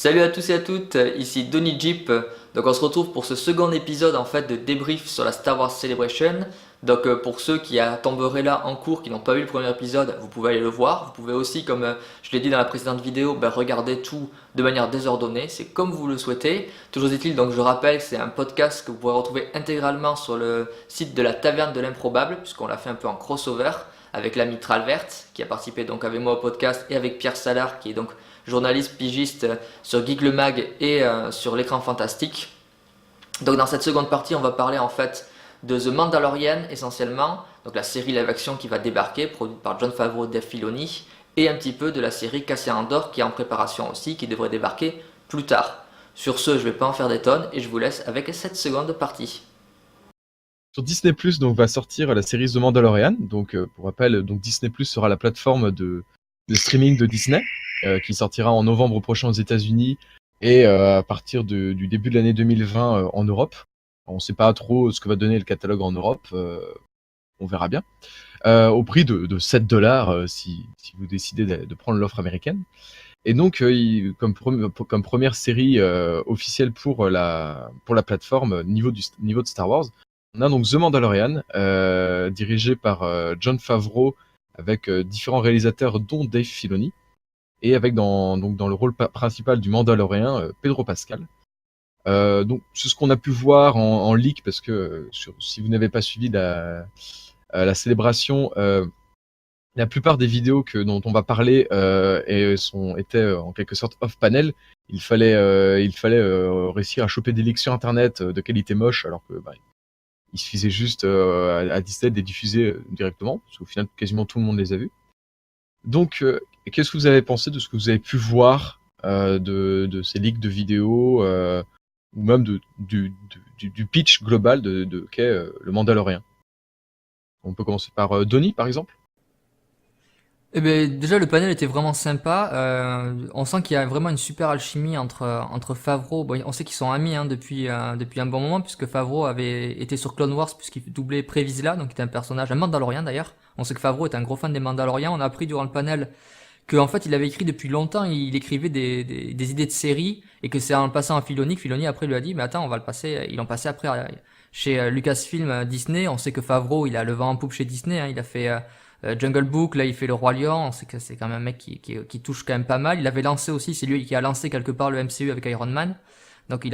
Salut à tous et à toutes, ici Donny Jeep. Donc on se retrouve pour ce second épisode en fait de débrief sur la Star Wars Celebration. Donc pour ceux qui tomberaient là en cours, qui n'ont pas vu le premier épisode, vous pouvez aller le voir. Vous pouvez aussi, comme je l'ai dit dans la précédente vidéo, regarder tout de manière désordonnée. C'est comme vous le souhaitez. Toujours est-il, donc je rappelle que c'est un podcast que vous pourrez retrouver intégralement sur le site de la Taverne de l'Improbable, puisqu'on l'a fait un peu en crossover avec l'ami Tralvert, qui a participé donc avec moi au podcast, et avec Pierre Salard, qui est donc journaliste pigiste sur Geek le Mag et sur l'écran fantastique. Donc dans cette seconde partie, on va parler en fait de The Mandalorian essentiellement, donc la série live action qui va débarquer, produite par Jon Favreau et Dave Filoni, et un petit peu de la série Cassian Andor qui est en préparation aussi, qui devrait débarquer plus tard. Sur ce, je vais pas en faire des tonnes et je vous laisse avec cette seconde partie. Sur Disney+, donc va sortir la série The Mandalorian. Donc pour rappel, donc Disney+ sera la plateforme de streaming de Disney qui sortira en novembre prochain aux États-Unis et à partir du début de l'année 2020 en Europe. On ne sait pas trop ce que va donner le catalogue en Europe, on verra bien. Au prix de 7 dollars si vous décidez de prendre l'offre américaine. Et donc, comme première série officielle pour la plateforme niveau de Star Wars, on a donc The Mandalorian, dirigé par Jon Favreau, avec différents réalisateurs dont Dave Filoni, et avec dans le rôle principal du Mandalorien, Pedro Pascal. Donc c'est ce qu'on a pu voir en leak, parce que si vous n'avez pas suivi la célébration, la plupart des vidéos dont on va parler étaient en quelque sorte off-panel. Il fallait réussir à choper des leaks sur internet de qualité moche, alors que il suffisait juste à Disney de les diffuser directement, parce qu'au final quasiment tout le monde les a vus. Donc qu'est-ce que vous avez pensé de ce que vous avez pu voir de ces leaks de vidéos, ou même du pitch global qu'est le Mandalorian? On peut commencer par Donnie, par exemple. Eh ben, déjà, le panel était vraiment sympa. On sent qu'il y a vraiment une super alchimie entre Favreau. Bon, on sait qu'ils sont amis depuis un bon moment, puisque Favreau avait été sur Clone Wars, puisqu'il doublait Pre-Vizsla, donc il était un personnage, un Mandalorien d'ailleurs. On sait que Favreau est un gros fan des Mandaloriens. On a appris durant le panel qu'en fait, il avait écrit depuis longtemps, il écrivait des idées de séries, et que c'est en le passant à Filoni, que Filoni après lui a dit, mais attends, on va le passer, ils l'ont passé après chez Lucasfilm Disney. On sait que Favreau, il a le vent en poupe chez Disney, hein, il a fait Jungle Book, là il fait le Roi Lion, on sait que c'est quand même un mec qui touche quand même pas mal. Il avait lancé aussi, c'est lui qui a lancé quelque part le MCU avec Iron Man, donc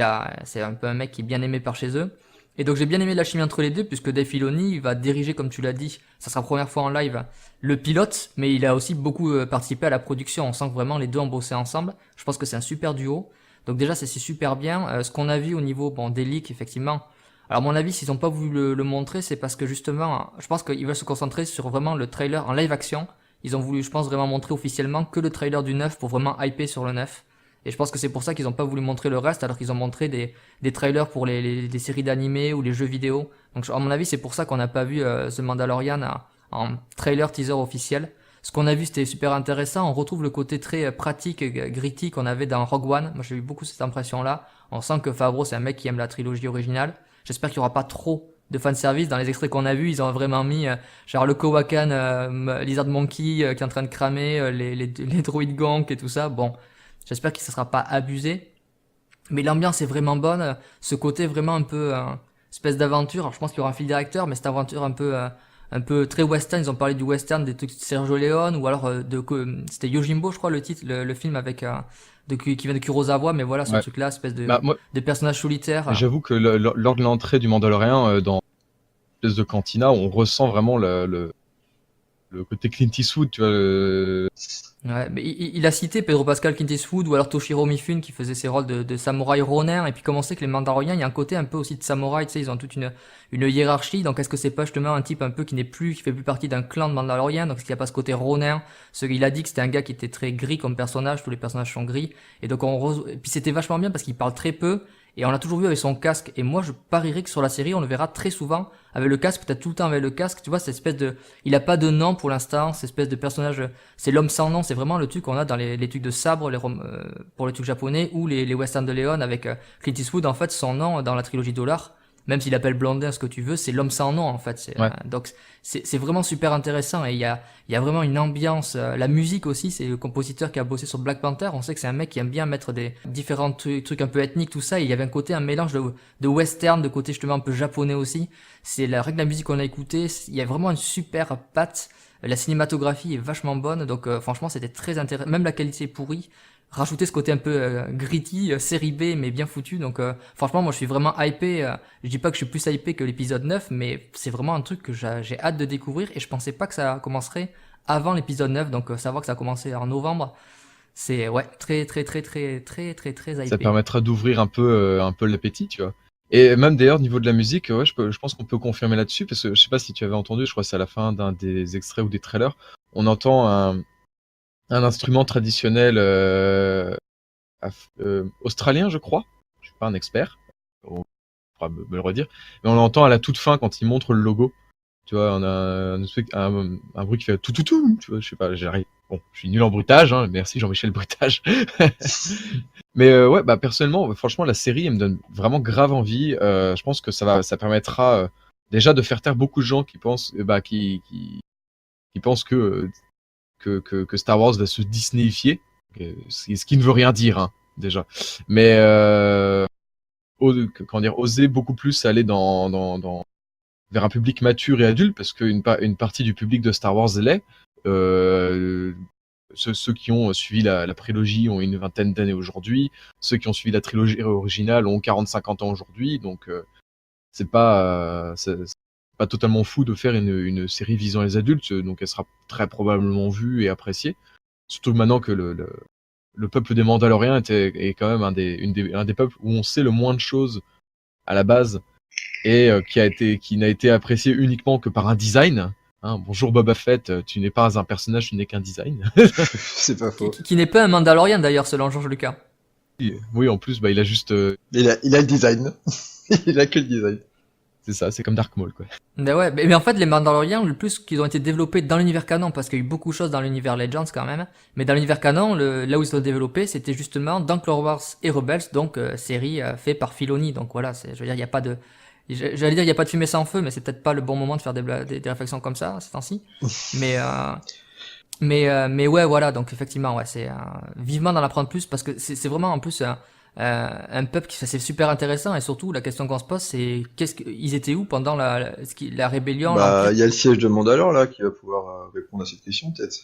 c'est un peu un mec qui est bien aimé par chez eux. Et donc j'ai bien aimé la chimie entre les deux, puisque Dave Filoni il va diriger, comme tu l'as dit, ça sera la première fois en live, le pilote, mais il a aussi beaucoup participé à la production. On sent que vraiment les deux ont bossé ensemble. Je pense que c'est un super duo. Donc déjà c'est super bien. Ce qu'on a vu au niveau des leaks, effectivement. Alors à mon avis, s'ils n'ont pas voulu le montrer, c'est parce que justement, je pense qu'ils veulent se concentrer sur vraiment le trailer en live action. Ils ont voulu, je pense, vraiment montrer officiellement que le trailer du 9 pour vraiment hyper sur le 9. Et je pense que c'est pour ça qu'ils n'ont pas voulu montrer le reste, alors qu'ils ont montré des trailers pour les séries d'animés ou les jeux vidéo. Donc à mon avis, c'est pour ça qu'on n'a pas vu The Mandalorian en trailer teaser officiel. Ce qu'on a vu, c'était super intéressant. On retrouve le côté très pratique, gritty qu'on avait dans Rogue One. Moi, j'ai eu beaucoup cette impression-là. On sent que Favreau, c'est un mec qui aime la trilogie originale. J'espère qu'il n'y aura pas trop de fanservice. Dans les extraits qu'on a vus, ils ont vraiment mis genre le Kowakan, Lizard Monkey qui est en train de cramer, les droïdes Gonk et tout ça. Bon, j'espère que ça sera pas abusé. Mais l'ambiance est vraiment bonne. Ce côté vraiment un peu espèce d'aventure. Alors, je pense qu'il y aura un fil directeur, mais cette aventure un peu très western. Ils ont parlé du western des trucs de Sergio Leone, ou alors c'était Yojimbo, je crois, le titre, le film avec qui vient de Kurosawa, mais voilà, ce Ouais. truc-là, espèce Moi, de personnage solitaire. j'avoue que lors de l'entrée du Mandalorian dans l'espèce de cantina, on ressent vraiment le côté Clint Eastwood, tu vois. Ouais, mais il a cité Pedro Pascal, Clint Eastwood ou alors Toshiro Mifune qui faisait ses rôles de samouraï ronin. Et puis comme on sait que les Mandaloriens, il y a un côté un peu aussi de samouraï, tu sais, ils ont toute une hiérarchie. Donc est-ce que c'est pas justement un type un peu qui fait plus partie d'un clan de Mandaloriens, donc est-ce qu'il n'y a pas ce côté ronin? Il a dit que c'était un gars qui était très gris comme personnage, tous les personnages sont gris. Et donc et puis c'était vachement bien parce qu'il parle très peu. Et on l'a toujours vu avec son casque. Et moi, je parierais que sur la série, on le verra très souvent avec le casque, peut-être tout le temps avec le casque. Tu vois, cette espèce il a pas de nom pour l'instant, cette espèce de personnage, c'est l'homme sans nom. C'est vraiment le truc qu'on a dans les trucs de sabre, pour les trucs japonais, ou les westerns de Léon avec Clint Eastwood. En fait, son nom dans la trilogie Dollar, même s'il appelle Blondin ce que tu veux, c'est l'homme sans nom en fait. Ouais. Donc c'est vraiment super intéressant et il y a vraiment une ambiance. La musique aussi, c'est le compositeur qui a bossé sur Black Panther. On sait que c'est un mec qui aime bien mettre des différents trucs un peu ethniques, tout ça. Et il y avait un mélange de western, de côté justement un peu japonais aussi. C'est la règle de la musique qu'on a écoutée. Il y a vraiment une super patte. La cinématographie est vachement bonne, donc franchement c'était très intéressant. Même la qualité est pourrie. Rajouter ce côté un peu gritty, série B, mais bien foutu. Donc franchement, moi je suis vraiment hypé. Je dis pas que je suis plus hypé que l'épisode 9, mais c'est vraiment un truc que j'ai hâte de découvrir et je pensais pas que ça commencerait avant l'épisode 9. Donc savoir que ça a commencé en novembre, c'est ouais très très très très très très très Ça hypé. permettra d'ouvrir un peu l'appétit, tu vois. Et même d'ailleurs, au niveau de la musique, ouais, je pense qu'on peut confirmer là-dessus, parce que je sais pas si tu avais entendu, je crois que c'est à la fin d'un des extraits ou des trailers, on entend un instrument traditionnel australien, je crois. Je suis pas un expert, on pourra me le redire. Mais on l'entend à la toute fin quand il montre le logo. Tu vois, on a un bruit qui fait tout tout tout. Tu vois, je sais pas, j'arrive. Bon, je suis nul en bruitage, hein, merci Jean-Michel Bruitage. Mais ouais, bah personnellement, franchement, la série, elle me donne vraiment grave envie. Je pense que ça permettra déjà de faire taire beaucoup de gens qui pensent, qui pensent que Star Wars va se Disneyifier, ce qui ne veut rien dire, hein, déjà. Mais comment dire, oser beaucoup plus aller vers un public mature et adulte, parce qu'une partie du public de Star Wars l'est. Ceux qui ont suivi la prélogie ont une vingtaine d'années aujourd'hui. Ceux qui ont suivi la trilogie originale ont 40-50 ans aujourd'hui. Donc, c'est pas totalement fou de faire une série visant les adultes. Donc, elle sera très probablement vue et appréciée. Surtout maintenant que le peuple des Mandaloriens est quand même un des peuples où on sait le moins de choses à la base et qui n'a été apprécié uniquement que par un design. Hein, bonjour Boba Fett, tu n'es pas un personnage, tu n'es qu'un design. C'est pas faux. Qui n'est pas un Mandalorian d'ailleurs selon George Lucas. Oui, en plus, bah, il a juste. Il a le design. Il a que le design. C'est ça, c'est comme Dark Maul, quoi. Mais ouais, mais en fait, les Mandalorians, le plus qu'ils ont été développés dans l'univers canon, parce qu'il y a eu beaucoup de choses dans l'univers Legends quand même, mais dans l'univers canon, là où ils sont développés, c'était justement dans Clone Wars et Rebels, donc série faite par Filoni. Donc voilà, je veux dire, il y a pas de, j'allais dire, il y a pas de fumée sans feu, mais c'est peut-être pas le bon moment de faire des réflexions comme ça ces temps-ci. Mais mais ouais, voilà, donc effectivement, ouais, c'est vivement d'en apprendre plus parce que c'est vraiment en plus un peuple qui c'est super intéressant et surtout la question qu'on se pose c'est ils étaient où pendant la rébellion, Bah, l'Empire. il y a le siège de Mandalore là qui va pouvoir répondre à cette question peut-être.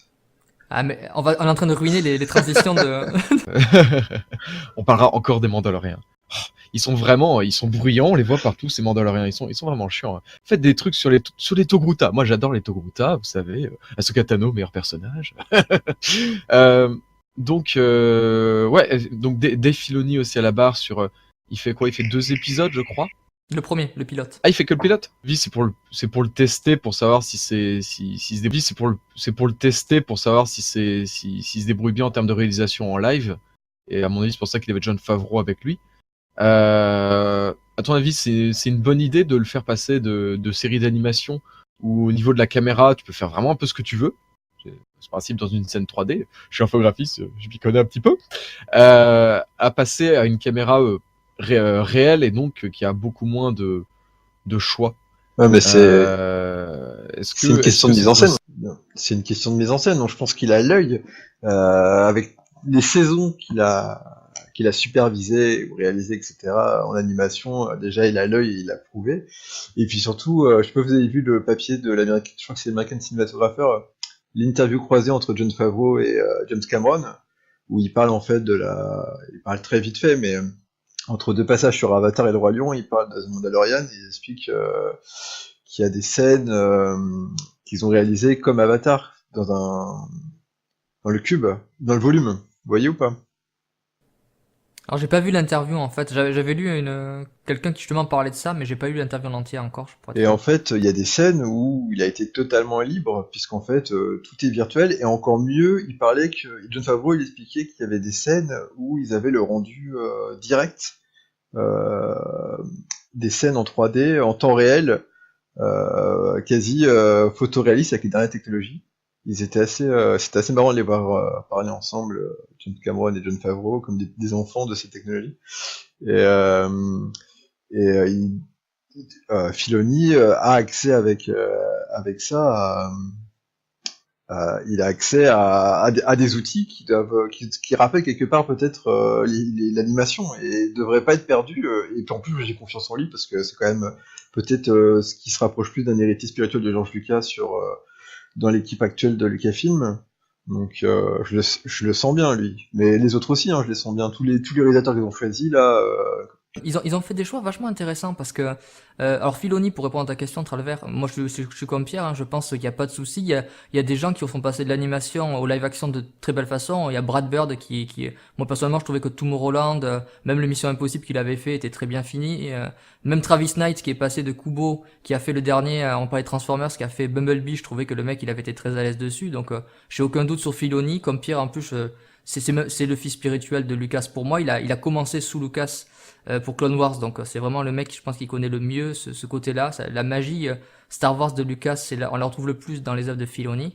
Ah mais on est en train de ruiner les transitions de. On parlera encore des Mandaloriens. Oh, ils sont bruyants, on les voit partout, ces Mandaloriens, ils sont vraiment chiants. Hein. Faites des trucs sur les Togruta. Moi, j'adore les Togruta, vous savez. Ahsoka Tano, meilleur personnage. Donc Dave Filoni aussi à la barre sur. Il fait quoi? Il fait 2 épisodes, je crois. Le premier, le pilote. Ah, il fait que le pilote. Lui, c'est pour le tester pour savoir si se débrouille. C'est pour le tester pour savoir s'il se débrouille bien en termes de réalisation en live. Et à mon avis, c'est pour ça qu'il avait Jon Favreau avec lui. À ton avis, c'est une bonne idée de le faire passer de séries d'animation où au niveau de la caméra, tu peux faire vraiment un peu ce que tu veux. C'est ce principe dans une scène 3D. Je suis infographiste, je m'y connais un petit peu. À passer à une caméra réelle et donc qui a beaucoup moins de choix. Ouais, mais c'est une question de mise en scène. possible? C'est une question de mise en scène. Donc je pense qu'il a l'œil avec les saisons qu'il a supervisé ou réalisé, etc. en animation. Déjà, il a l'œil, il l'a prouvé. Et puis surtout, je sais pas si vous avez vu le papier de l'American, je crois que c'est l'American Cinematographer, l'interview croisée entre Jon Favreau et James Cameron, où il parle en fait il parle très vite fait, mais entre deux passages sur Avatar et le Roi Lion, il parle de The Mandalorian, il explique qu'il y a des scènes qu'ils ont réalisées comme Avatar dans le cube, dans le volume. Vous voyez ou pas? Alors j'ai pas vu l'interview en fait, j'avais lu quelqu'un qui justement parlait de ça, mais j'ai pas lu l'interview en entier encore, je pourrais te Et en dire. fait, il y a des scènes où il a été totalement libre, puisqu'en fait, tout est virtuel, et encore mieux, il parlait que Jon Favreau, il expliquait qu'il y avait des scènes où ils avaient le rendu direct, euh, des scènes en 3D, en temps réel, quasi photoréaliste avec les dernières technologies. C'était assez marrant de les voir parler ensemble, James Cameron et Jon Favreau, comme des enfants de ces technologies. Et, euh, et Filoni a accès avec ça il a accès à des outils qui rappellent quelque part peut-être l'animation et devrait pas être perdu. Et puis en plus, j'ai confiance en lui parce que c'est quand même peut-être ce qui se rapproche plus d'un héritier spirituel de George Lucas dans l'équipe actuelle de Lucasfilm. Donc je le sens bien lui, mais les autres aussi, hein, je les sens bien. Tous les réalisateurs qu'ils ont choisis là, Ils ont fait des choix vachement intéressants parce que, alors Filoni, pour répondre à ta question, Tralver, moi je suis comme Pierre, hein, je pense qu'il n'y a pas de souci. Il y a des gens qui font passer de l'animation au live action de très belle façon. Il y a Brad Bird moi personnellement, je trouvais que Tomorrowland, même le Mission Impossible qu'il avait fait était très bien fini. Et, même Travis Knight qui est passé de Kubo, qui a fait le dernier, on parlait de Transformers, qui a fait Bumblebee, je trouvais que le mec il avait été très à l'aise dessus. Donc j'ai aucun doute sur Filoni. Comme Pierre, en plus, c'est le fils spirituel de Lucas pour moi. Il a commencé sous Lucas pour Clone Wars, donc c'est vraiment le mec, je pense, qui connaît le mieux ce côté-là. La magie Star Wars de Lucas, on la retrouve le plus dans les œuvres de Filoni.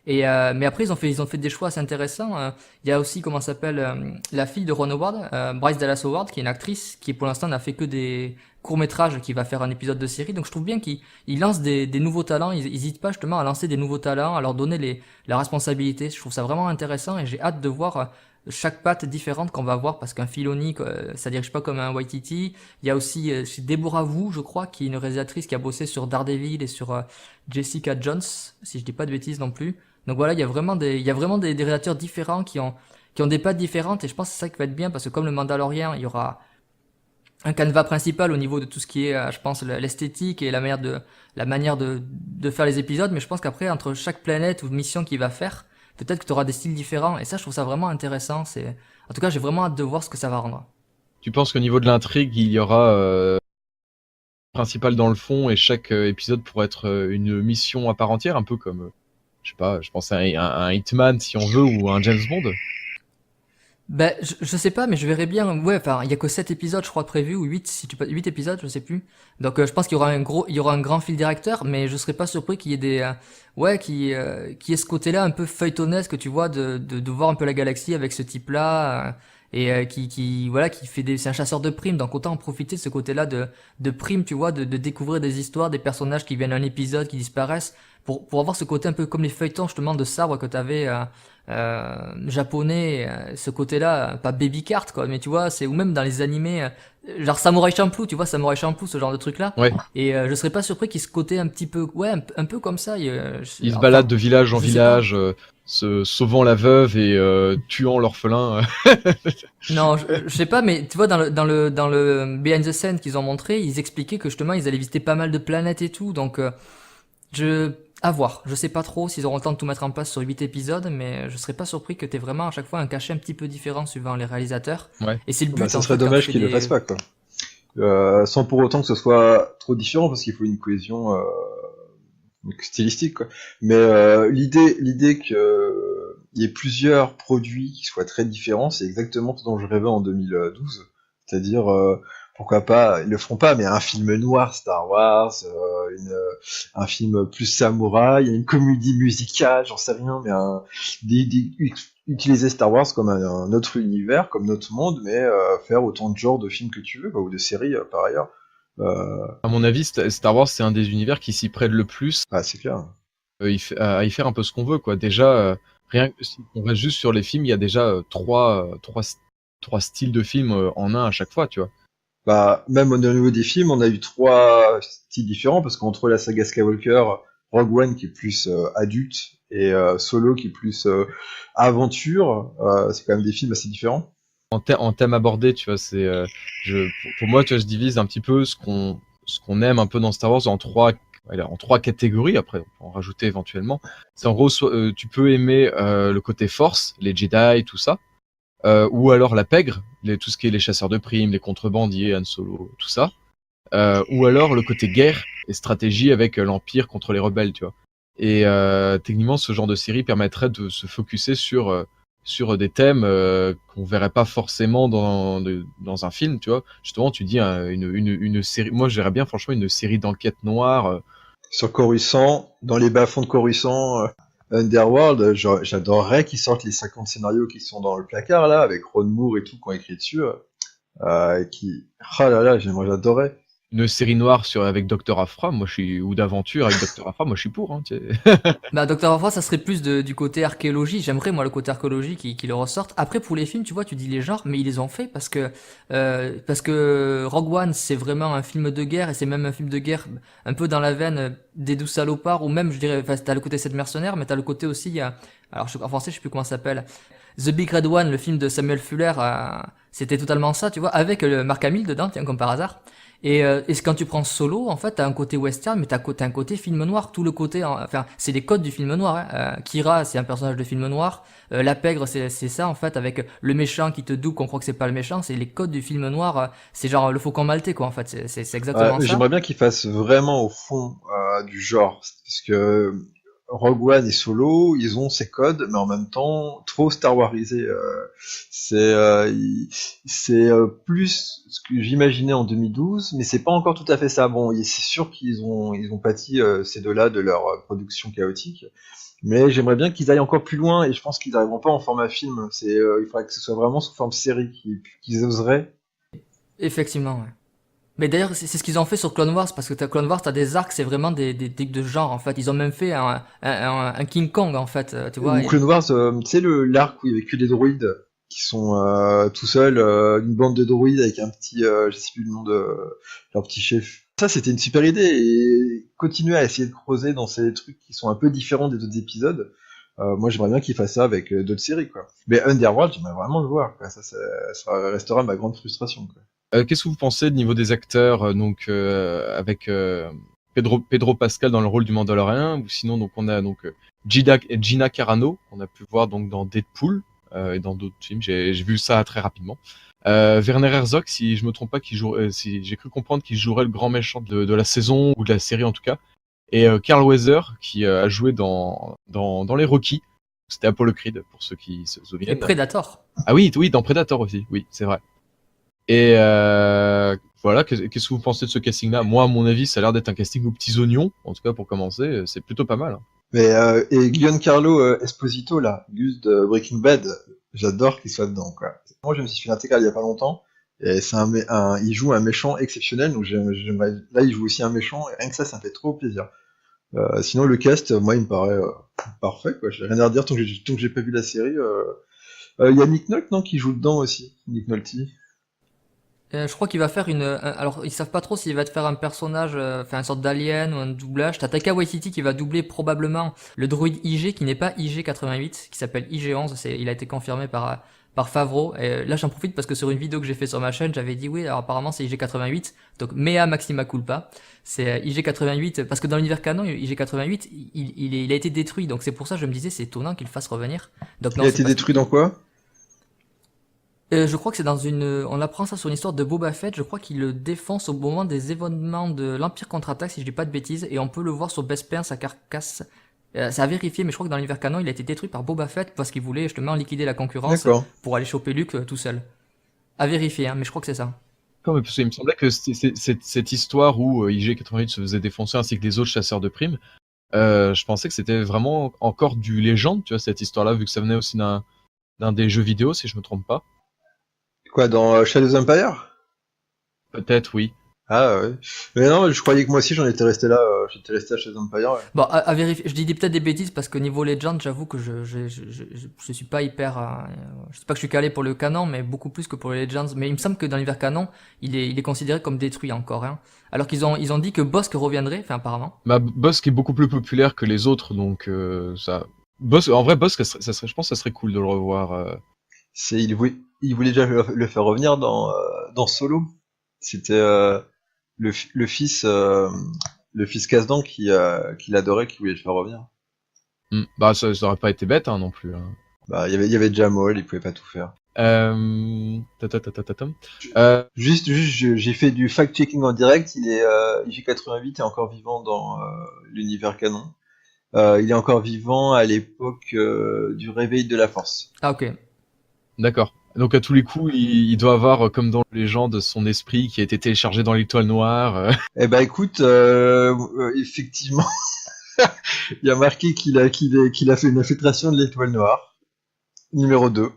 Et mais après ils ont fait des choix assez intéressants. Il y a aussi comment s'appelle la fille de Ron Howard, Bryce Dallas Howard, qui est une actrice qui pour l'instant n'a fait que des courts-métrages, qui va faire un épisode de série. Donc je trouve bien qu'ils lancent des nouveaux talents. Ils hésitent pas justement à lancer des nouveaux talents, à leur donner la responsabilité. Je trouve ça vraiment intéressant et j'ai hâte de voir chaque patte différente qu'on va voir parce qu'un Filoni, ça dirige pas comme un Waititi. Il y a aussi chez Deborah Wu, je crois, qui est une réalisatrice qui a bossé sur Daredevil et sur Jessica Jones, si je dis pas de bêtises non plus. Donc voilà, il y a vraiment des réalisateurs différents qui ont des pattes différentes et je pense que c'est ça qui va être bien parce que comme le Mandalorian, il y aura un canevas principal au niveau de tout ce qui est, je pense, l'esthétique et la manière de faire les épisodes, mais je pense qu'après, entre chaque planète ou mission qu'il va faire, peut-être que tu auras des styles différents et ça, je trouve ça vraiment intéressant. En tout cas, j'ai vraiment hâte de voir ce que ça va rendre. Tu penses qu'au niveau de l'intrigue, il y aura principal dans le fond et chaque épisode pourrait être une mission à part entière, un peu comme, je sais pas, je pense à un Hitman si on veut ou un James Bond. Ben, je sais pas, mais je verrai bien. Ouais, enfin, il y a que 7 épisodes, je crois, prévus, ou 8 si tu pas 8 épisodes, je sais plus. Donc, je pense qu'il y aura il y aura un grand fil directeur, mais je serais pas surpris qu'il y ait qu'il y ait ce côté-là un peu feuilletonesque, tu vois, de voir un peu la galaxie avec ce type-là, voilà, c'est un chasseur de primes, donc autant en profiter de ce côté-là de primes, tu vois, de découvrir des histoires, des personnages qui viennent à un épisode, qui disparaissent, pour avoir ce côté un peu comme les feuilletons, justement, de sabre que t'avais, japonais, ce côté-là, pas baby cart quoi, mais tu vois, ou même dans les animés, genre Samurai Champloo, tu vois, Samurai Champloo, ce genre de truc-là. Ouais. Et je serais pas surpris qu'il y ait ce côté un petit peu, ouais, un peu comme ça. Il se Enfin, balade de village en je sais pas. village, sauvant la veuve et tuant l'orphelin. Non, je sais pas, mais tu vois, dans le behind the scene qu'ils ont montré, ils expliquaient que justement, ils allaient visiter pas mal de planètes et tout, donc à voir. Je sais pas trop s'ils auront le temps de tout mettre en place sur 8 épisodes, mais je serais pas surpris que t'aies vraiment à chaque fois un cachet un petit peu différent suivant les réalisateurs. Ouais. Et c'est le but, bah, ça en serait fait, quand tu dommage fais qu'ils le fassent pas, quoi. Sans pour autant que ce soit trop différent, parce qu'il faut une cohésion stylistique, quoi. Mais l'idée que il y ait plusieurs produits qui soient très différents, c'est exactement ce dont je rêvais en 2012. C'est-à-dire, pourquoi pas, ils le feront pas, mais un film noir Star Wars, un film plus samouraï, une comédie musicale, j'en sais rien, mais utiliser Star Wars comme un autre univers, comme notre monde, mais faire autant de genres de films que tu veux, quoi, ou de séries par ailleurs. À mon avis, Star Wars, c'est un des univers qui s'y prête le plus Ah, c'est clair. à y faire un peu ce qu'on veut, quoi. Déjà, rien que si on reste juste sur les films, il y a déjà trois styles de films en un à chaque fois, tu vois. Bah, même au niveau des films, on a eu 3 styles différents, parce qu'entre la saga Skywalker, Rogue One qui est plus adulte, et Solo qui est plus aventure, c'est quand même des films assez différents. En thème abordé, tu vois, pour moi, tu vois, je divise un petit peu ce qu'on aime un peu dans Star Wars en trois catégories. Après, on peut en rajouter éventuellement. C'est en gros, tu peux aimer le côté force, les Jedi, tout ça, ou alors la pègre, tout ce qui est les chasseurs de primes, les contrebandiers, Han Solo, tout ça, ou alors le côté guerre et stratégie avec l'Empire contre les rebelles, tu vois. Et techniquement, ce genre de série permettrait de se focuser sur des thèmes qu'on verrait pas forcément dans un film, tu vois. Justement, tu dis une série. Moi, je verrais bien, franchement, une série d'enquête noire. Sur Coruscant, dans les bas-fonds de Coruscant, Underworld, j'adorerais qu'ils sortent les 50 scénarios qui sont dans le placard, là, avec Ron Moore et tout, qui ont écrit dessus. Oh là là, j'adorais. une série noire avec Dr. Aphra, ou d'aventure avec Dr. Aphra, moi je suis pour. Hein, tu sais. Bah, Docteur Who, ça serait plus du côté archéologie. J'aimerais, moi, le côté archéologie qui le ressorte. Après, pour les films, tu vois, tu dis les genres, mais ils les ont fait parce que Rogue One, c'est vraiment un film de guerre et c'est même un film de guerre un peu dans la veine des Douze Salopards ou même, je dirais, enfin, t'as le côté 7 mercenaires, mais t'as le côté aussi, alors, en français, je sais plus comment ça s'appelle. The Big Red One, le film de Samuel Fuller, c'était totalement ça, tu vois, avec Mark Hamill dedans, tiens, comme par hasard. Et quand tu prends Solo, en fait, t'as un côté western, mais t'as un côté film noir. Tout le côté, enfin, c'est les codes du film noir. Hein. Kira, c'est un personnage de film noir. La pègre, c'est ça, en fait, avec le méchant qui te double, qu'on croit que c'est pas le méchant. C'est les codes du film noir. C'est genre le faucon maltais, quoi, en fait. C'est exactement ça. J'aimerais bien qu'ils fassent vraiment au fond du genre, parce que Rogue One et Solo, ils ont ces codes, mais en même temps trop Star Warisé. C'est plus ce que j'imaginais en 2012, mais c'est pas encore tout à fait ça. Bon, c'est sûr qu'ils ont pâti ces deux-là de leur production chaotique, mais j'aimerais bien qu'ils aillent encore plus loin, et je pense qu'ils n'arriveront pas en format film. Il faudrait que ce soit vraiment sous forme série qu'ils oseraient. Effectivement, ouais. Mais d'ailleurs, c'est ce qu'ils ont fait sur Clone Wars, parce que Clone Wars, t'as des arcs, c'est vraiment des trucs de genre, en fait. Ils ont même fait un King Kong, en fait, tu vois. Ou Clone Wars, tu sais l'arc où il y avait que des droïdes qui sont tout seuls, une bande de droïdes avec un petit, je sais plus le nom de leur petit chef. Ça, c'était une super idée, et continuer à essayer de creuser dans ces trucs qui sont un peu différents des autres épisodes. Moi, j'aimerais bien qu'ils fassent ça avec d'autres séries, quoi. Mais Underworld, j'aimerais vraiment le voir, quoi. Ça restera ma grande frustration, quoi. Qu'est-ce que vous pensez du niveau des acteurs, avec Pedro Pascal dans le rôle du Mandalorian, ou sinon donc on a Gina Carano, qu'on a pu voir donc dans Deadpool et dans d'autres films. J'ai vu ça très rapidement. Werner Herzog, si je me trompe pas, si j'ai cru comprendre qu'il jouerait le grand méchant de la saison ou de la série en tout cas. Et Carl Weathers qui a joué dans les Rocky. C'était Apollo Creed pour ceux qui se Et souviennent. Predator. Ah oui, dans Predator aussi. Oui, c'est vrai. Et voilà, qu'est-ce que vous pensez de ce casting-là? Moi, à mon avis, ça a l'air d'être un casting aux petits oignons. En tout cas, pour commencer, c'est plutôt pas mal. Hein. Mais et Giancarlo Esposito là, Gus de Breaking Bad, j'adore qu'il soit dedans, quoi. Moi, je me suis fait l'intégral il y a pas longtemps, et il joue un méchant exceptionnel, donc j'aimerais. Là, il joue aussi un méchant, et rien que ça me fait trop plaisir. Sinon, le cast, moi, il me paraît parfait, quoi. J'ai rien à redire tant que j'ai pas vu la série. Il y a Nick Nolte, non, qui joue dedans aussi, Nick Nolte. Je crois qu'il va faire alors, ils savent pas trop s'il va te faire un personnage, enfin, une sorte d'alien ou un doublage. T'as Taika Waititi qui va doubler probablement le droïde IG qui n'est pas IG-88, qui s'appelle IG-11. Il a été confirmé par Favreau. Et là, j'en profite parce que sur une vidéo que j'ai fait sur ma chaîne, j'avais dit oui, alors apparemment c'est IG-88. Donc, mea maxima culpa. C'est IG-88, parce que dans l'univers canon, IG-88, il a été détruit. Donc, c'est pour ça que je me disais, c'est étonnant qu'il le fasse revenir. Donc, non, Il a c'est été parce détruit dans quoi? Je crois que c'est on apprend ça sur une histoire de Boba Fett. Je crois qu'il le défonce au moment des événements de l'Empire contre-attaque, si je dis pas de bêtises, et on peut le voir sur Bespin, sa carcasse. Ça a vérifié, mais je crois que dans l'univers canon, il a été détruit par Boba Fett parce qu'il voulait justement liquider la concurrence D'accord. pour aller choper Luke tout seul. À vérifier, hein, mais je crois que c'est ça. D'accord, mais parce qu'il me semblait que cette histoire où IG-88 se faisait défoncer ainsi que les autres chasseurs de primes, je pensais que c'était vraiment encore du légende, tu vois, cette histoire-là, vu que ça venait aussi d'un des jeux vidéo, si je me trompe pas. Quoi, dans Shadows Empire? Peut-être, oui. Ah ouais. Mais non, je croyais que moi aussi j'en étais resté là, j'étais resté à Shadows Empire. Ouais. Bon, à vérifier. Je dis peut-être des bêtises parce que niveau Legend, j'avoue que je suis pas hyper. Je sais pas que je suis calé pour le canon, mais beaucoup plus que pour les Legends. Mais il me semble que dans l'univers canon, il est considéré comme détruit encore. Hein. Alors qu'ils ont dit que Bossk reviendrait, enfin apparemment. Bah, Bossk est beaucoup plus populaire que les autres, donc ça. En vrai, Bossk, je pense que ça serait cool de le revoir. Il voulait déjà le faire revenir dans Solo. C'était le fils Kazdan qui l'adorait, qui voulait le faire revenir. Bah, ça aurait pas été bête, hein, non plus. Hein. Bah, il y avait déjà Maul, il pouvait pas tout faire. Juste, j'ai fait du fact-checking en direct. IG-88 est encore vivant dans l'univers canon. Il est encore vivant à l'époque du réveil de la Force. Ah ok. D'accord. Donc à tous les coups, il doit avoir, comme dans Légende, son esprit qui a été téléchargé dans l'étoile noire. Eh ben écoute, effectivement, il y a marqué qu'il a fait une infiltration de l'étoile noire, numéro 2.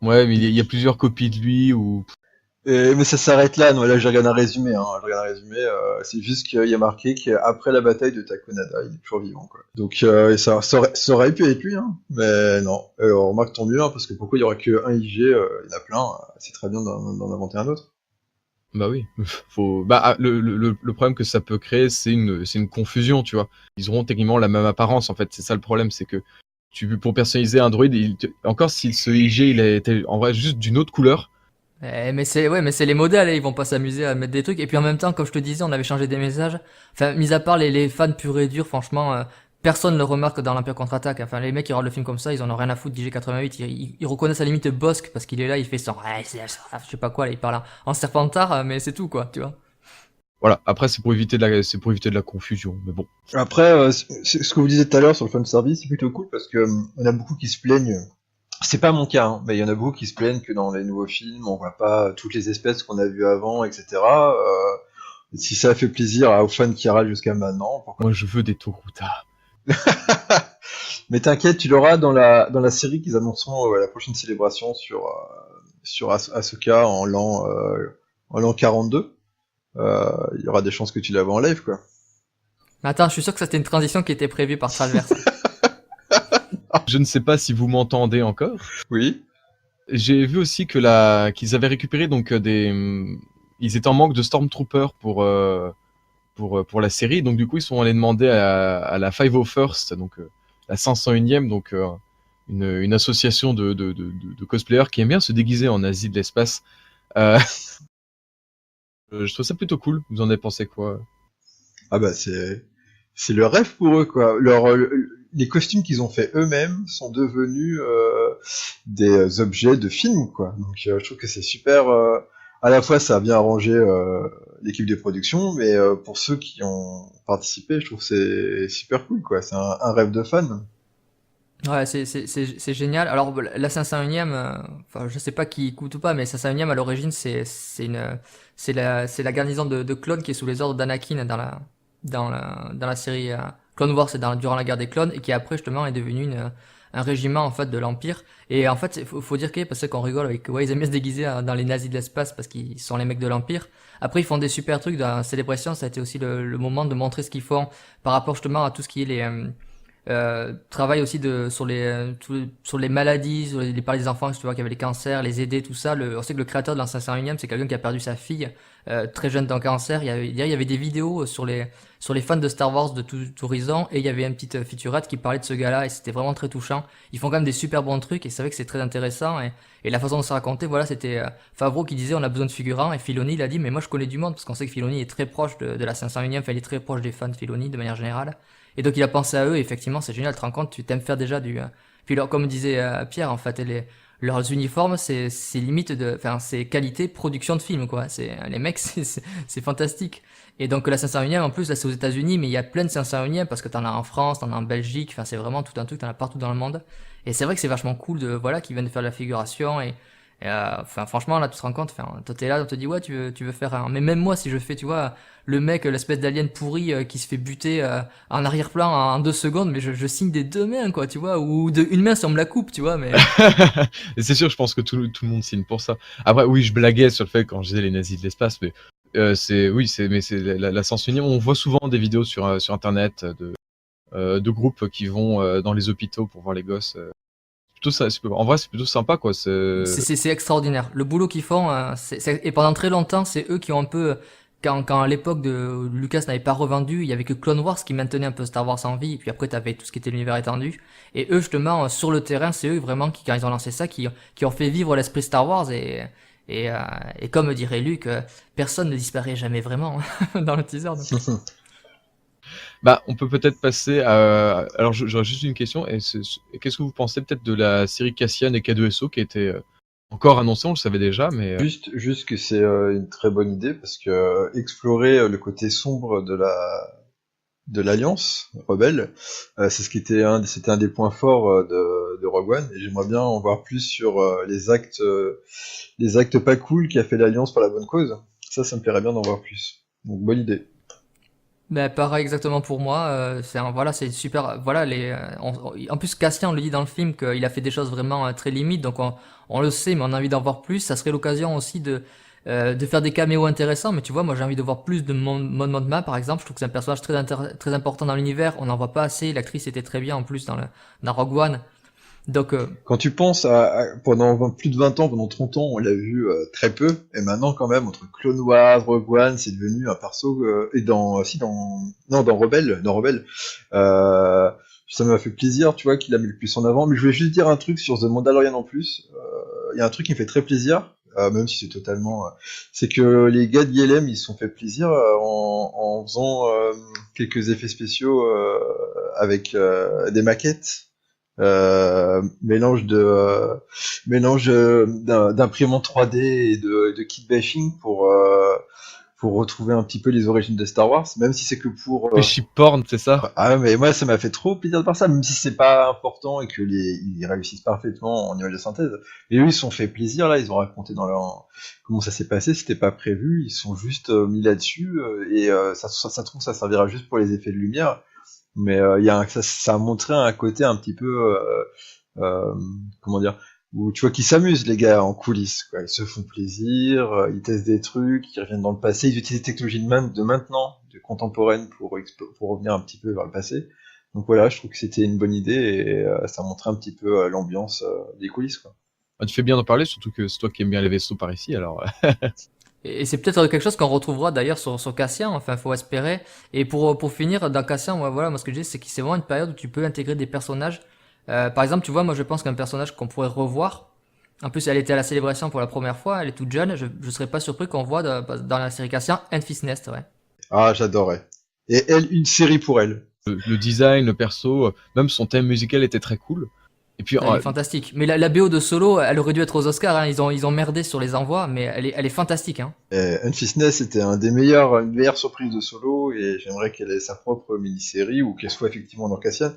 Ouais, mais il y a plusieurs copies de lui ou. Mais ça s'arrête là, non, là j'ai regardé un résumé, hein. Je regarde un résumé, c'est juste qu'il y a marqué qu'après la bataille de Takonada, il est toujours vivant, quoi. Donc ça aurait pu être lui, hein, mais non. On remarque tant mieux, hein, parce que pourquoi il y aura que un IG, il y en a plein, c'est très bien d'en inventer un autre. Bah oui, le problème que ça peut créer, c'est une confusion, tu vois. Ils auront techniquement la même apparence, en fait. C'est ça le problème, c'est que pour personnaliser un droïde, encore si ce IG il a été en vrai juste d'une autre couleur. Mais c'est les modèles, ils vont pas s'amuser à mettre des trucs. Et puis en même temps, comme je te disais, on avait changé des messages. Enfin, mis à part les fans purs et durs, franchement, personne ne le remarque dans l'Empire contre-attaque. Enfin, les mecs qui regardent le film comme ça, ils en ont rien à foutre d'IG-88. Ils reconnaissent à la limite Bossk parce qu'il est là, il fait son, ouais, je sais pas quoi, là, il parle en serpentard, mais c'est tout, quoi, tu vois. Voilà. Après, c'est pour éviter de la confusion. Mais bon. Après, ce que vous disiez tout à l'heure sur le fanservice, c'est plutôt cool parce que on a beaucoup qui se plaignent. C'est pas mon cas, hein, mais il y en a beaucoup qui se plaignent que dans les nouveaux films, on voit pas toutes les espèces qu'on a vues avant, etc. Si ça fait plaisir aux fans qui râlent jusqu'à maintenant, pourquoi Moi, je veux des Toruta. Mais t'inquiète, tu l'auras dans la série qu'ils annonceront la prochaine célébration sur Ahsoka en l'an 42. Il y aura des chances que tu la vois en live, quoi. Mais attends, je suis sûr que ça c'était une transition qui était prévue par Traverse. Je ne sais pas si vous m'entendez encore. Oui. J'ai vu aussi qu'ils avaient récupéré donc ils étaient en manque de Stormtroopers pour la série, donc du coup ils sont allés demander à la 501st, donc la 501e, donc une association de cosplayers qui aiment bien se déguiser en Asie de l'espace. Je trouve ça plutôt cool. Vous en avez pensé quoi? Ah bah c'est le rêve pour eux, quoi. Les costumes qu'ils ont fait eux-mêmes sont devenus des objets de film, quoi. Donc je trouve que c'est super. À la fois ça a bien arrangé l'équipe de production, mais pour ceux qui ont participé, je trouve que c'est super cool, quoi. C'est un rêve de fan. Ouais, c'est génial. Alors, la 501e, enfin, je sais pas qui écoute ou pas, mais 501e, à l'origine, c'est la garnison de clones qui est sous les ordres d'Anakin dans la série Clone Wars et durant la guerre des clones, et qui après, justement, est devenu un régiment, en fait, de l'Empire. Et en fait, faut dire que, parce qu'on rigole avec, ouais, ils aiment bien se déguiser dans les nazis de l'espace parce qu'ils sont les mecs de l'Empire. Après, ils font des super trucs dans Célébration, ça a été aussi le moment de montrer ce qu'ils font par rapport, justement, à tout ce qui est travail aussi sur les maladies, les parler des enfants, tu vois, qui avaient les cancers, les aider, tout ça. On sait que le créateur de l'ancien 501e, c'est quelqu'un qui a perdu sa fille très jeune d'un cancer. Il y avait des vidéos sur les fans de Star Wars de tout horizon, et il y avait une petite featurette qui parlait de ce gars-là, et c'était vraiment très touchant. Ils font quand même des super bons trucs, et c'est vrai que c'est très intéressant, et la façon dont c'est raconté, voilà, c'était Favreau qui disait on a besoin de figurants, et Filoni il a dit mais moi je connais du monde, parce qu'on sait que Filoni est très proche de la 501e, enfin il est très proche des fans de Filoni de manière générale. Et donc il a pensé à eux, et effectivement c'est génial, tu te rends compte, tu t'aimes faire déjà Puis comme disait Pierre, en fait, leurs uniformes, c'est limite enfin c'est qualité production de film, quoi. Les mecs, c'est fantastique. Et donc la 501e, en plus, là c'est aux États-Unis, mais il y a plein de 501e parce que t'en as en France, t'en as en Belgique, enfin c'est vraiment tout un truc, t'en as partout dans le monde. Et c'est vrai que c'est vachement cool voilà, qu'ils viennent de faire de la figuration, enfin franchement là tu te rends compte, enfin toi t'es là, on te dit ouais tu veux faire mais même moi si je fais, tu vois, le mec, l'espèce d'alien pourri qui se fait buter en arrière-plan en 2 secondes, mais je signe des 2 mains, quoi, tu vois, ou de une main si on me la coupe, tu vois, mais Et c'est sûr, je pense que tout le monde signe pour ça. Après, oui, je blaguais sur le fait quand je disais les nazis de l'espace, mais c'est la 501e. On voit souvent des vidéos sur internet de groupes qui vont dans les hôpitaux pour voir les gosses. Plutôt ça, en vrai, c'est plutôt sympa, quoi. c'est extraordinaire. Le boulot qu'ils font, et pendant très longtemps, c'est eux qui ont un peu, quand à l'époque de Lucas n'avait pas revendu, il y avait que Clone Wars qui maintenait un peu Star Wars en vie, et puis après t'avais tout ce qui était l'univers étendu. Et eux, justement, sur le terrain, c'est eux vraiment qui, quand ils ont lancé ça, qui ont fait vivre l'esprit Star Wars, et comme dirait Luc, personne ne disparaît jamais vraiment dans le teaser. Donc. Bah, on peut peut-être passer à. Alors, j'aurais juste une question. Qu'est-ce que vous pensez peut-être de la série Cassian et K2SO qui était encore annoncée, on le savait déjà, mais. Juste que c'est une très bonne idée parce que explorer le côté sombre de l'Alliance rebelle, c'est c'était un des points forts de Rogue One, et j'aimerais bien en voir plus sur les actes pas cool qu'a fait l'Alliance pour la bonne cause. Ça me plairait bien d'en voir plus. Donc bonne idée. Ben pareil exactement pour moi, voilà, c'est super, voilà, en plus Cassian on le dit dans le film qu'il a fait des choses vraiment très limites, donc on le sait, mais on a envie d'en voir plus. Ça serait l'occasion aussi de faire des caméos intéressants, mais tu vois, moi j'ai envie de voir plus de Mon Mothma par exemple. Je trouve que c'est un personnage très important dans l'univers. On n'en voit pas assez. L'actrice était très bien en plus dans Rogue One. Donc, Quand tu penses pendant plus de 20 ans, pendant 30 ans, on l'a vu très peu, et maintenant quand même, entre Clone Wars, Rogue One, c'est devenu un perso, et dans Rebelle, ça m'a fait plaisir, tu vois, qu'il a mis le plus en avant, mais je voulais juste dire un truc sur The Mandalorian en plus, il y a un truc qui me fait très plaisir, même si c'est totalement, c'est que les gars de YLM, ils se sont fait plaisir en faisant quelques effets spéciaux avec des maquettes, mélange d'imprimante 3D et de kit bashing pour retrouver un petit peu les origines de Star Wars, même si c'est que pour Péchi porn, c'est ça? ah mais moi ça m'a fait trop plaisir de voir ça, même si c'est pas important et que ils réussissent parfaitement en image de synthèse. Mais eux ils se sont fait plaisir là, ils ont raconté dans leur comment ça s'est passé, c'était pas prévu, ils sont juste mis là-dessus ça trouve ça servira juste pour les effets de lumière. Mais ça a montré un côté un petit peu, euh, comment dire, où tu vois qu'ils s'amusent les gars en coulisses, quoi. Ils se font plaisir, ils testent des trucs, ils reviennent dans le passé, ils utilisent des technologies de maintenant, de contemporaines pour revenir un petit peu vers le passé. Donc voilà, je trouve que c'était une bonne idée et ça montrait un petit peu l'ambiance des coulisses, quoi. Ah, tu fais bien d'en parler, surtout que c'est toi qui aimes bien les vaisseaux par ici, alors. et c'est peut-être quelque chose qu'on retrouvera d'ailleurs sur Cassian, enfin, faut espérer. Et pour finir, dans Cassian, voilà, moi ce que je dis, c'est que c'est vraiment une période où tu peux intégrer des personnages. Par exemple, tu vois, moi je pense qu'un personnage qu'on pourrait revoir, en plus elle était à la célébration pour la première fois, elle est toute jeune, je serais pas surpris qu'on voit dans la série Cassian Enfys Nest, ouais. Ah, j'adorais. Et elle, une série pour elle. Le design, le perso, même son thème musical était très cool. Et puis, Elle est fantastique. Mais la BO de Solo, elle aurait dû être aux Oscars, hein. Ils ont merdé sur les envois, mais elle est fantastique, hein. Enfys Nest c'était une meilleure surprise de Solo et j'aimerais qu'elle ait sa propre mini-série ou qu'elle soit effectivement dans Cassian,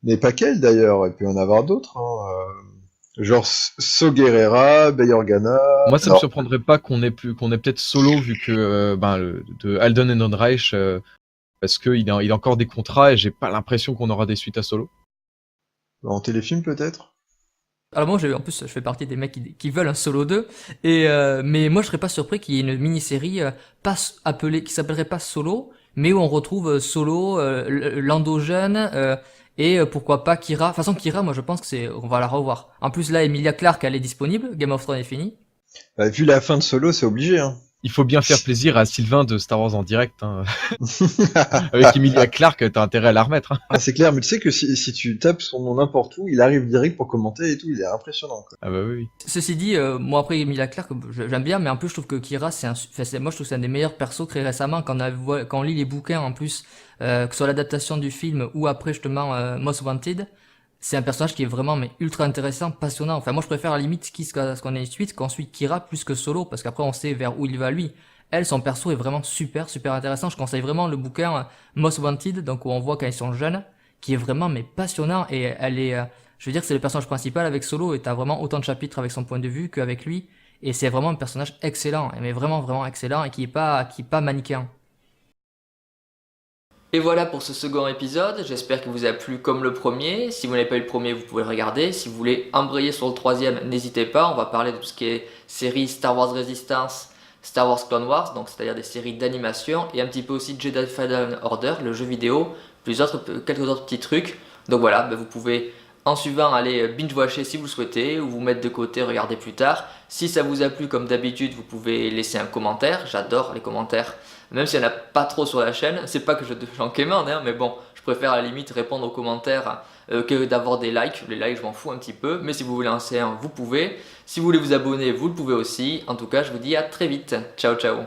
mais pas qu'elle d'ailleurs, il peut y en avoir d'autres, hein, genre So Guerrera, Bail Organa. moi, ça me surprendrait pas qu'on ait peut-être Solo, vu que de Alden Ehrenreich, parce qu'il a encore des contrats et j'ai pas l'impression qu'on aura des suites à Solo. En téléfilm peut-être. Alors moi, en plus, je fais partie des mecs qui veulent un Solo 2, mais moi, je serais pas surpris qu'il y ait une mini-série qui s'appellerait pas Solo, mais où on retrouve Solo, Lando jeune, et pourquoi pas Kira. De toute façon, Kira, moi, je pense que on va la revoir. En plus, là, Emilia Clarke, elle est disponible, Game of Thrones est fini. Bah, vu la fin de Solo, c'est obligé, hein. Il faut bien faire plaisir à Sylvain de Star Wars en direct, hein. Avec Emilia Clarke, t'as intérêt à la remettre, hein. Ah, c'est clair, mais tu sais que si tu tapes son nom n'importe où, il arrive direct pour commenter et tout, il est impressionnant, quoi. Ah bah oui. Ceci dit, moi après Emilia Clarke, j'aime bien, mais en plus je trouve que Kira, moi je trouve que c'est un des meilleurs persos créés récemment quand on lit les bouquins en plus, que ce soit l'adaptation du film ou après justement Most Wanted, c'est un personnage qui est vraiment mais ultra intéressant, passionnant. Enfin moi je préfère à la limite ce qu'on ait une suite, qu'on suit Kira plus que Solo, parce qu'après on sait vers où il va lui. Elle, son perso est vraiment super intéressant. Je conseille vraiment le bouquin Most Wanted, donc où on voit quand ils sont jeunes, qui est vraiment mais passionnant et elle est je veux dire que c'est le personnage principal avec Solo et t'as vraiment autant de chapitres avec son point de vue qu'avec lui. Et c'est vraiment un personnage excellent, mais vraiment excellent et qui est pas manichéen. Et voilà pour ce second épisode, j'espère qu'il vous a plu comme le premier. Si vous n'avez pas eu le premier, vous pouvez le regarder. Si vous voulez embrayer sur le troisième, n'hésitez pas. On va parler de tout ce qui est séries Star Wars Resistance, Star Wars Clone Wars, donc c'est-à-dire des séries d'animation, et un petit peu aussi Jedi Fallen Order, le jeu vidéo, quelques autres petits trucs. Donc voilà, vous pouvez en suivant aller binge-watcher si vous le souhaitez, ou vous mettre de côté, regarder plus tard. Si ça vous a plu, comme d'habitude, vous pouvez laisser un commentaire. J'adore les commentaires, même s'il n'y en a pas trop sur la chaîne. C'est pas que j'en quémande, hein, mais bon, je préfère à la limite répondre aux commentaires que d'avoir des likes. Les likes, je m'en fous un petit peu, mais si vous voulez en lancer un, vous pouvez. Si vous voulez vous abonner, vous le pouvez aussi. En tout cas, je vous dis à très vite. Ciao, ciao.